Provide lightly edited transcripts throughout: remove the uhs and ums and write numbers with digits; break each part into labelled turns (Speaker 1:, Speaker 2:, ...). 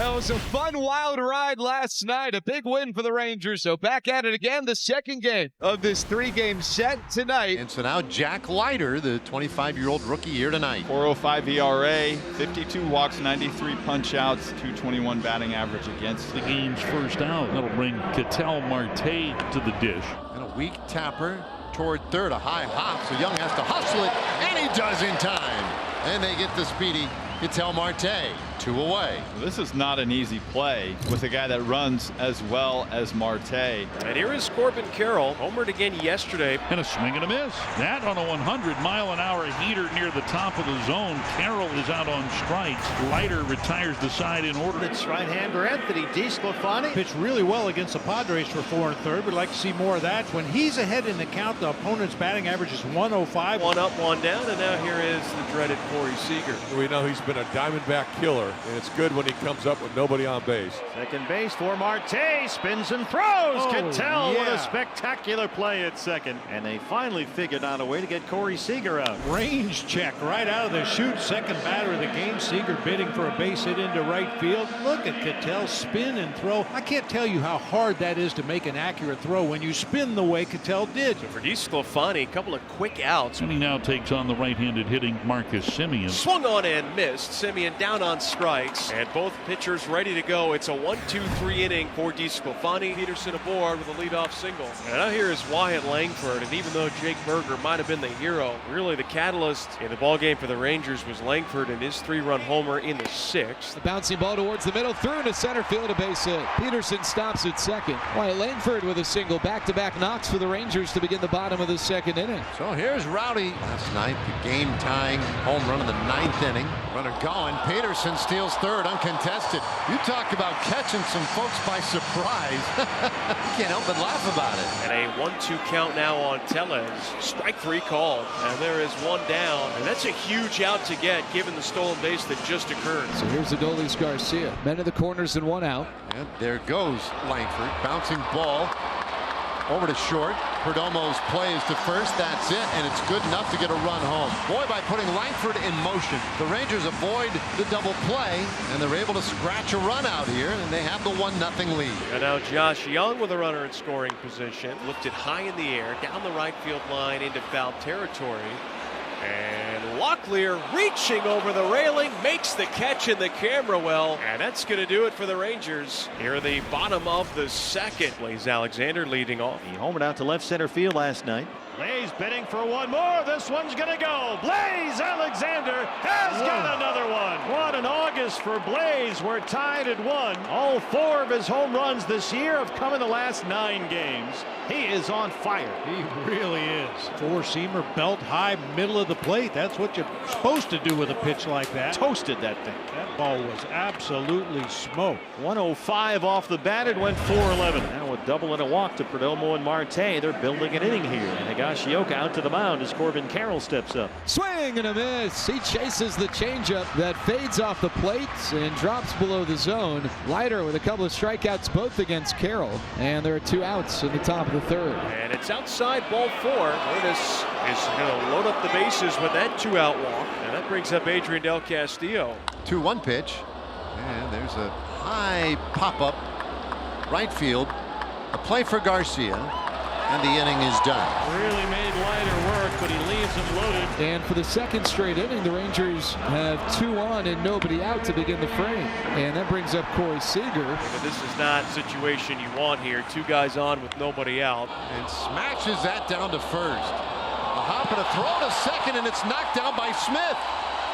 Speaker 1: That was a fun, wild ride last night. A big win for the Rangers. So back at it again, the second game of this three-game set tonight.
Speaker 2: And so now Jack Leiter, the 25-year-old rookie here tonight.
Speaker 3: 4.05 ERA, 52 walks, 93 punch-outs, 221 batting average against.
Speaker 4: The game's first out. That'll bring Marte to the dish.
Speaker 2: And a weak tapper toward third, a high hop, so Young has to hustle it, and he does in time. And they get the speedy Marte, 2 away.
Speaker 3: This is not an easy play with a guy that runs as well as Marte.
Speaker 5: And here is Corbin Carroll, homered again yesterday.
Speaker 4: And a swing and a miss. That on a 100-mile-an-hour heater near the top of the zone. Carroll is out on strikes. Leiter retires the side in order.
Speaker 6: It's right-hander Anthony DeSclafani. Pitched really well against the Padres for 4 1/3. We'd like to see more of that. When he's ahead in the count, the opponent's batting average is 105.
Speaker 5: 1 up, 1 down, and now here is the dreaded Cory Seager.
Speaker 7: We know he's been a Diamondback killer, and it's good when he comes up with nobody on base.
Speaker 6: Second base for Marte, spins and throws. Cattell with a spectacular play at second. And they finally figured out a way to get Cory Seager out. Range check right out of the chute. Second batter of the game. Seager bidding for a base hit into right field. Look at Cattell spin and throw. I can't tell you how hard that is to make an accurate throw when you spin the way Cattell did.
Speaker 5: So for DeSclafani, a couple of quick outs.
Speaker 4: And he now takes on the right-handed hitting Marcus Semien.
Speaker 5: Swung on and missed. Semien down on strikes, and both pitchers ready to go. It's a 1-2-3 inning for DeSclafani. Peterson aboard with a leadoff single. And now here is Wyatt Langford, and even though Jake Berger might have been the hero, really the catalyst in the ballgame for the Rangers was Langford and his 3-run homer in the 6th.
Speaker 1: The bouncing ball towards the middle, through into center field, a base hit. Peterson stops at second. Wyatt Langford with a single. Back-to-back knocks for the Rangers to begin the bottom of the second inning.
Speaker 2: So here's Rowdy. Last night, the game-tying home run in the 9th inning. Runner going. Peterson steals third, uncontested. You talk about catching some folks by surprise. You can't help but laugh about it.
Speaker 5: And a 1-2 count now on Tellez. Strike 3 called, and there is 1 down. And that's a huge out to get given the stolen base that just occurred.
Speaker 1: So here's Adolis Garcia. Men in the corners and 1 out.
Speaker 2: And there goes Langford. Bouncing ball over to short. Perdomo's play is to first. That's it, and it's good enough to get a run home. Boy, by putting Langford in motion, the Rangers avoid the double play, and they're able to scratch a run out here, and they have the 1-0 lead.
Speaker 5: And now Josh Young with a runner in scoring position. Lifted high in the air, down the right field line into foul territory. And Locklear reaching over the railing, makes the catch in the camera well, and that's going to do it for the Rangers. Here at the bottom of the second. Blaze Alexander leading off.
Speaker 6: He homered out to left center field last night. Blaze bidding for 1 more. This one's going to go. Blaze Alexander has got another one. What an August for Blaze. We're tied at 1. All 4 of his home runs this year have come in the last 9 games. He is on fire. He really is. 4-seamer, belt high, middle of the plate. That's what you're supposed to do with a pitch like that. Toasted that thing. That ball was absolutely smoked. 105 off the bat. It went 4-11. Now a double and a walk to Perdomo and Marte. They're building an inning here. And Higashioka out to the mound as Corbin Carroll steps up.
Speaker 1: Swing and a miss. He chases the changeup that fades off the plate and drops below the zone. Leiter with a couple of strikeouts, both against Carroll. And there are 2 outs in the top of the 3rd.
Speaker 5: And it's outside ball 4. Otis is going to load up the bases with that 2-out walk. And that brings up Adrian Del Castillo.
Speaker 2: 2-1 pitch. And there's a high pop-up right field. A play for Garcia. And the inning is done.
Speaker 6: Really made Leiter work, but he leaves him loaded.
Speaker 1: And for the second straight inning, the Rangers have 2 on and nobody out to begin the frame. And that brings up Cory Seager.
Speaker 5: But this is not a situation you want here. 2 guys on with nobody out.
Speaker 2: And smashes that down to first. A hop and a throw to second, and it's knocked down by Smith.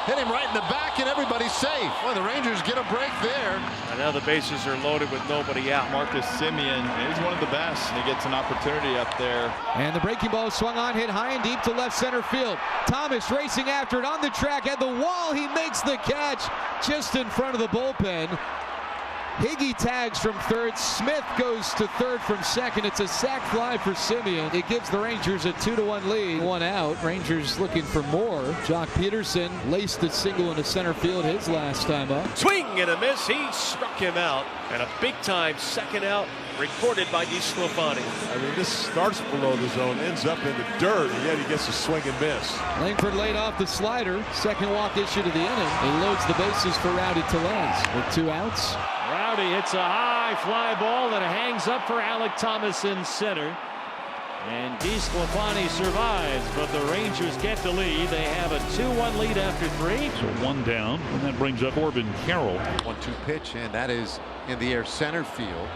Speaker 2: Hit him right in the back, and everybody's safe. Well, the Rangers get a break there.
Speaker 5: And now the bases are loaded with nobody out.
Speaker 3: Marcus Semien is one of the best, and he gets an opportunity up there.
Speaker 1: And the breaking ball swung on, hit high and deep to left center field. Thomas racing after it on the track at the wall. He makes the catch just in front of the bullpen. Higgy tags from third. Smith goes to third from second. It's a sac fly for Semien. It gives the Rangers a 2-1 lead. 1 out. Rangers looking for more. Jock Peterson laced a single into center field his last time up.
Speaker 5: Swing and a miss. He struck him out. And a big-time second out recorded by DeSclafani.
Speaker 7: I mean, this starts below the zone, ends up in the dirt, and yet he gets a swing and miss.
Speaker 1: Langford laid off the slider. Second walk issue to the inning. He loads the bases for Rowdy Tellez with 2 outs.
Speaker 6: Rowdy hits a high fly ball that hangs up for Alec Thomas in center. And DeSclafani survives, but the Rangers get the lead. They have a 2-1 lead after 3.
Speaker 4: So 1 down, and that brings up Corbin Carroll.
Speaker 2: 1-2 pitch, and that is in the air center field.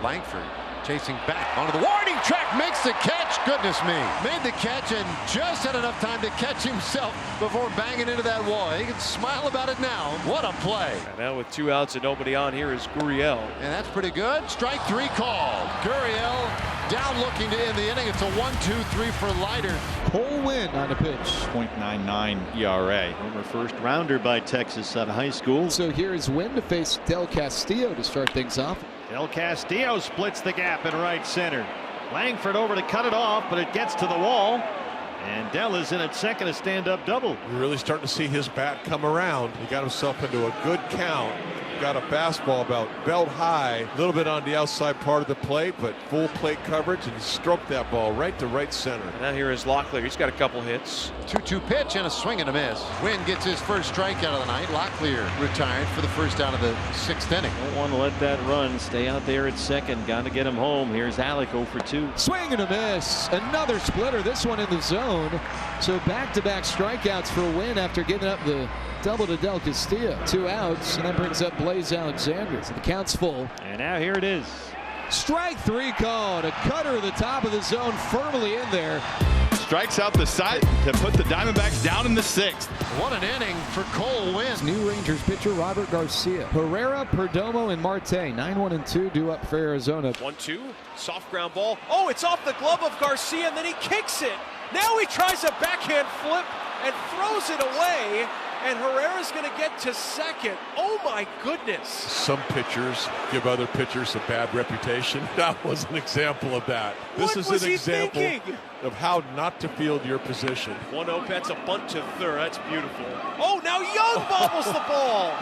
Speaker 2: Langford chasing back onto the warning track, makes the catch. Goodness me. Made the catch and just had enough time to catch himself before banging into that wall. He can smile about it now. What a play.
Speaker 5: And now with 2 outs and nobody on, here is Gurriel.
Speaker 2: And that's pretty good. Strike 3 called. Gurriel down looking to end the inning. It's a 1-2-3 for Leiter.
Speaker 1: Cole Winn on the pitch.
Speaker 3: 0.99 ERA.
Speaker 6: Former first rounder by Texas out of high school.
Speaker 1: So here is Winn to face Del Castillo to start things off.
Speaker 6: Del Castillo splits the gap in right center. Langford over to cut it off, but it gets to the wall. And Del is in at second, a stand-up double.
Speaker 7: You're really starting to see his bat come around. He got himself into a good count. Got a fastball about belt high, a little bit on the outside part of the plate, but full plate coverage, and he stroked that ball right to right center.
Speaker 5: And now here is Locklear. He's got a couple hits.
Speaker 2: 2-2 pitch and a swing and a miss. Wynn gets his first strikeout of the night. Locklear retired for the first out of the 6th inning.
Speaker 6: Don't want to let that run. Stay out there at second. Got to get him home. Here's Alec 0 for 2.
Speaker 1: Swing and a miss. Another splitter. This one in the zone. So back-to-back strikeouts for Wynn after giving up the double to Del Castillo. 2 outs, and that brings up Blaze Alexander. So the count's full.
Speaker 6: And now here it is.
Speaker 1: Strike 3 called. A cutter at the top of the zone, firmly in there.
Speaker 3: Strikes out the side to put the Diamondbacks down in the 6th.
Speaker 2: What an inning for Cole Wynn.
Speaker 1: New Rangers pitcher Robert Garcia. Herrera, Perdomo, and Marte. 9-1-2 due up for Arizona.
Speaker 5: 1-2. Soft ground ball. Oh, it's off the glove of Garcia, and then he kicks it. Now he tries a backhand flip and throws it away. And Herrera's going to get to second. Oh, my goodness.
Speaker 7: Some pitchers give other pitchers a bad reputation. That was an example of that. This is an example of how not to field your position.
Speaker 5: 1-0, that's a bunt to third. That's beautiful. Oh, now Young bobbles the ball.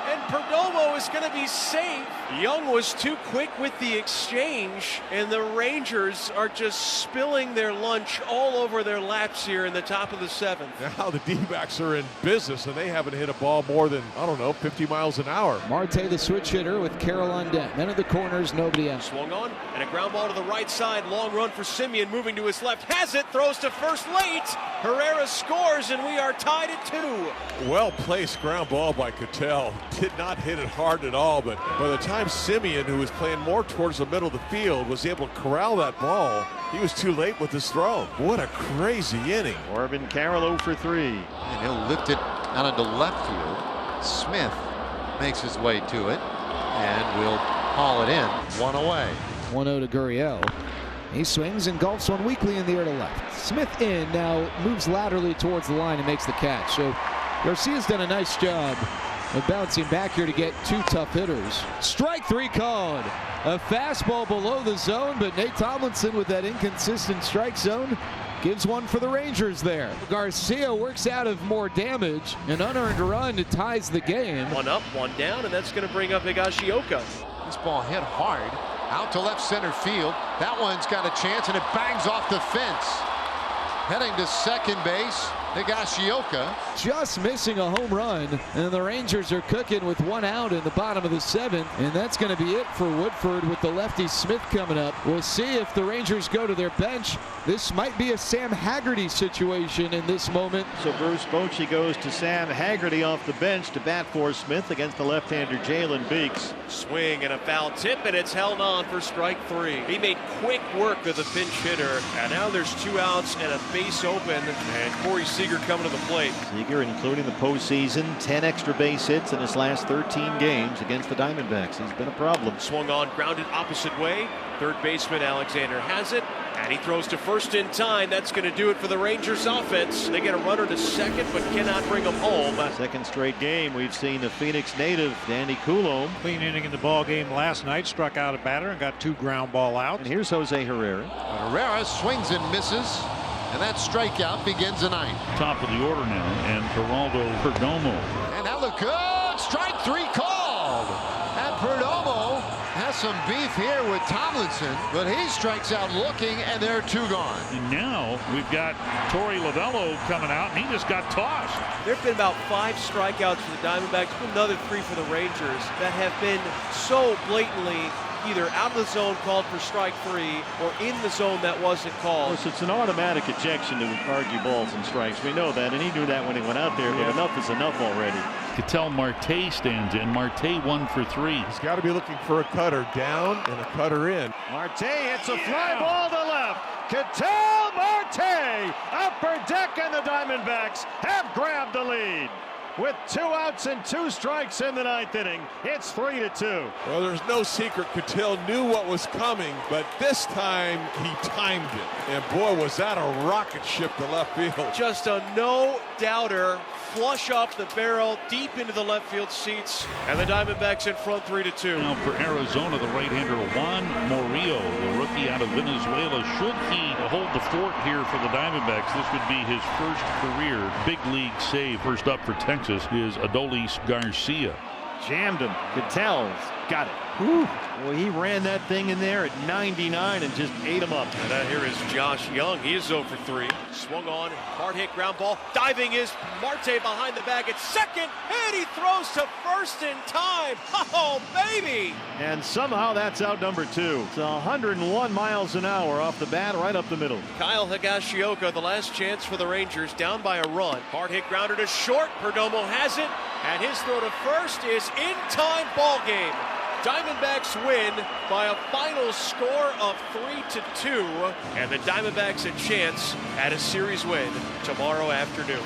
Speaker 5: And Perdomo is going to be safe. Young was too quick with the exchange, and the Rangers are just spilling their lunch all over their laps here in the top of the 7th.
Speaker 7: Now the Dbacks are in business, and they haven't hit a ball more than, I don't know, 50 miles an hour.
Speaker 1: Marte, the switch hitter, with Carroll on deck. Men at the corners, nobody out.
Speaker 5: Swung on, and a ground ball to the right side. Long run for Semien, moving to his left. Has it, throws to first late. Herrera scores, and we are tied at 2.
Speaker 7: Well-placed ground ball by Cattell. Did not hit it hard at all, but by the time Semien, who was playing more towards the middle of the field, was able to corral that ball, he was too late with his throw. What a crazy inning.
Speaker 6: Corbin Carroll 0 for 3.
Speaker 2: And he'll lift it out into left field. Smith makes his way to it and will haul it in. 1 away.
Speaker 1: 1-0 to Gurriel. He swings and golfs one weakly in the air to left. Smith in, now moves laterally towards the line and makes the catch. So Garcia's done a nice job of bouncing back here to get 2 tough hitters. Strike 3 called. A fastball below the zone, but Nate Tomlinson with that inconsistent strike zone gives one for the Rangers there. Garcia works out of more damage. An unearned run ties the game.
Speaker 5: 1 up, 1 down, and that's going to bring up Higashioka.
Speaker 2: This ball hit hard out to left center field. That one's got a chance, and it bangs off the fence. Heading to second base, Higashioka.
Speaker 1: Just missing a home run, and the Rangers are cooking with 1 out in the bottom of the 7th, and that's going to be it for Woodford with the lefty Smith coming up. We'll see if the Rangers go to their bench. This might be a Sam Haggerty situation in this moment.
Speaker 6: So Bruce Bochy goes to Sam Haggerty off the bench to bat for Smith against the left-hander Jalen Beeks.
Speaker 5: Swing and a foul tip, and it's held on for strike 3. He made quick work of the pinch hitter, and now there's 2 outs and a base open, and Corey Seager coming to the plate.
Speaker 6: Seager, including the postseason, 10 extra base hits in his last 13 games against the Diamondbacks. He's been a problem.
Speaker 5: Swung on, grounded opposite way. Third baseman Alexander has it, And he throws to first in time. That's going to do it for the Rangers offense. They get a runner to second, but cannot bring him home.
Speaker 6: Second straight game we've seen the Phoenix native Danny Coulomb.
Speaker 8: Clean inning in the ball game last night. Struck out a batter and got 2 ground ball outs.
Speaker 6: And here's Jose Herrera.
Speaker 2: Herrera swings and misses. And that strikeout begins the ninth.
Speaker 4: Top of the order now, and Geraldo Perdomo.
Speaker 2: And that looked good. Strike 3 called. And Perdomo has some beef here with Tomlinson, but he strikes out looking, and there are 2 gone.
Speaker 4: And now we've got Torey Lovullo coming out, and he just got tossed.
Speaker 5: There have been about 5 strikeouts for the Diamondbacks, another 3 for the Rangers that have been so blatantly either out of the zone called for strike 3 or in the zone that wasn't called.
Speaker 6: Of course, it's an automatic ejection to argue balls and strikes. We know that, and he knew that when he went out there, but enough is enough already.
Speaker 4: Ketel Marte stands in. Marte 1 for 3.
Speaker 7: He's got to be looking for a cutter down and a cutter in.
Speaker 6: Marte hits a fly ball to left. Ketel Marte, upper deck, and the Diamondbacks have grabbed the lead. With 2 outs and 2 strikes in the 9th inning, it's 3-2.
Speaker 7: Well, there's no secret. Ketel knew what was coming, but this time he timed it. And boy, was that a rocket ship to left field.
Speaker 5: Just a no-doubter, flush off the barrel, deep into the left field seats, and the Diamondbacks in front 3-2.
Speaker 4: Now for Arizona, the right-hander Juan Murillo, the rookie out of Venezuela. Should he hold the fort here for the Diamondbacks, this would be his first career big league save. First up for Texas is Adolis Garcia.
Speaker 6: Jammed him. Ketel's got it. Whew. Well, he ran that thing in there at 99 and just ate him up.
Speaker 5: And that here is Josh Young. He is 0 for 3. Swung on, hard hit ground ball. Diving is Marte behind the bag at second, and he throws to first in time. Oh, baby!
Speaker 6: And somehow that's out number 2. It's 101 miles an hour off the bat, right up the middle.
Speaker 5: Kyle Higashioka, the last chance for the Rangers, down by a run. Hard hit grounder to short. Perdomo has it, and his throw to first is in time. Ball game. Diamondbacks win by a final score of 3-2, and the Diamondbacks a chance at a series win tomorrow afternoon.